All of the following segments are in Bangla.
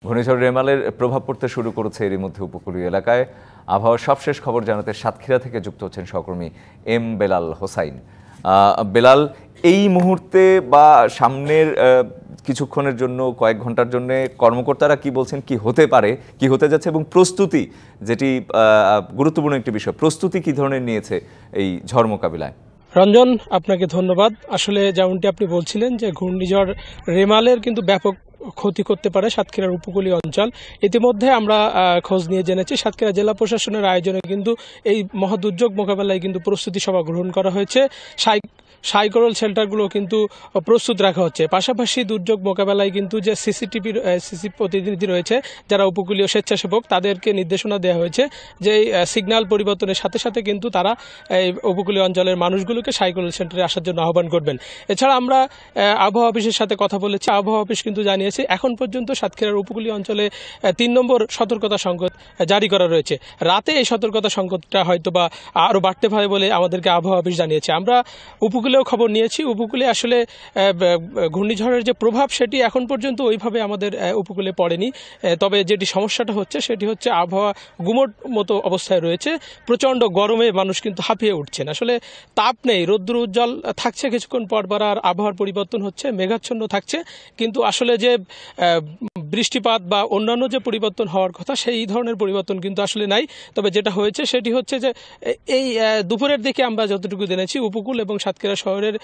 ঘূর্ণিঝড় রেমালের প্রভাব পড়তে শুরু করেছে এরই মধ্যে উপকূলীয় এলাকায়। আবহাওয়ার সবশেষ খবর জানাতে সাতক্ষীরা থেকে যুক্ত হচ্ছেন সহকর্মী এম বেলাল হোসাইন। বেলাল, এই মুহূর্তে বা সামনের কিছুক্ষণের জন্য, কয়েক ঘন্টার জন্য কর্মকর্তারা কি বলছেন, কি হতে পারে, কি হতে যাচ্ছে, এবং প্রস্তুতি, যেটি গুরুত্বপূর্ণ একটি বিষয়, প্রস্তুতি কি ধরনের নিয়েছে এই ঝড় মোকাবিলায়? রঞ্জন, আপনাকে ধন্যবাদ। আসলে যেমনটি আপনি বলছিলেন যে ঘূর্ণিঝড় রেমালের কিন্তু ব্যাপক ক্ষতি করতে পারে সাতক্ষীরার উপকূলীয় অঞ্চল। ইতিমধ্যে আমরা খোঁজ নিয়ে জেনেছি সাতক্ষীরা জেলা প্রশাসনের আয়োজনে কিন্তু এই মহাদুর্যোগ মোকাবেলায় কিন্তু প্রস্তুতি সভা গ্রহণ করা হয়েছে। সাইকোরল শেল্টারগুলো কিন্তু প্রস্তুত রাখা হচ্ছে। পাশাপাশি দুর্যোগ মোকাবেলায় কিন্তু যে সিসি প্রতিনিধি রয়েছে, যারা উপকূলীয় স্বেচ্ছাসেবক, তাদেরকে নির্দেশনা দেওয়া হয়েছে যে সিগন্যাল পরিবর্তনের সাথে সাথে কিন্তু তারা এই উপকূলীয় অঞ্চলের মানুষগুলোকে সাইকোরল সেন্টারে আসার জন্য আহ্বান করবেন। এছাড়া আমরা আবহাওয়া অফিসের সাথে কথা বলেছি। আবহাওয়া অফিস কিন্তু জানিয়েছে এখন পর্যন্ত সাতক্ষীরার উপকূলীয় অঞ্চলে ৩ নম্বর সতর্কতা সংকেত জারি করা রয়েছে। রাতে এই সতর্কতা সংকেতটা হয়তো বা আরও বাড়তে পারে বলে আমাদেরকে আবহাওয়া অফিস জানিয়েছে। আমরা উপকূলেও খবর নিয়েছি। উপকূলে আসলে ঘূর্ণিঝড়ের যে প্রভাব, সেটি এখন পর্যন্ত ওইভাবে আমাদের উপকূলে পড়েনি। তবে যেটি সমস্যাটা হচ্ছে সেটি হচ্ছে আবহাওয়া গুমোট মতো অবস্থায় রয়েছে। প্রচণ্ড গরমে মানুষ কিন্তু হাঁপিয়ে উঠছেন। আসলে তাপ নেই, রৌদ্র উজ্জ্বল থাকছে, কিছুক্ষণ পর আর আবহাওয়ার পরিবর্তন হচ্ছে, মেঘাচ্ছন্ন থাকছে, কিন্তু আসলে যে বৃষ্টিপাত বা অন্যান্য যে পরিবর্তন হওয়ার কথা, সেই ধরনের পরিবর্তন কিন্তু আসলে নাই। তবে যেটা হয়েছে সেটি হচ্ছে যে এই দুপুরের দিকে আমরা যতটুকু জেনেছি, উপকূল এবং সাতক্ষীরা শহরের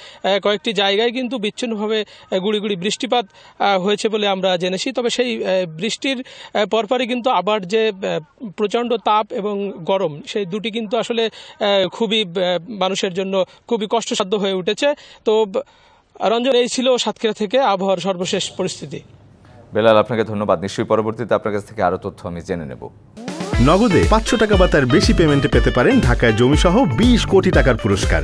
কয়েকটি জায়গায় কিন্তু বিচ্ছিন্নভাবে গুড়ি গুড়ি বৃষ্টিপাত হয়েছে বলে আমরা জেনেছি। তবে সেই বৃষ্টির পরপরই কিন্তু আবার যে প্রচণ্ড তাপ এবং গরম, সেই দুটি কিন্তু আসলে খুবই মানুষের জন্য খুবই কষ্টসাধ্য হয়ে উঠেছে। তো রঞ্জন, এই ছিল সাতক্ষীরা থেকে আবহাওয়ার সর্বশেষ পরিস্থিতি। বেলাল, আপনাকে ধন্যবাদ। নিশ্চয়ই পরবর্তীতে আপনার কাছ থেকে আরও তথ্য আমি জেনে নেব। নগদে ৫০০ টাকা বা তার বেশি পেমেন্টে পেতে পারেন ঢাকায় জমিসহ ২০ কোটি টাকার পুরস্কার।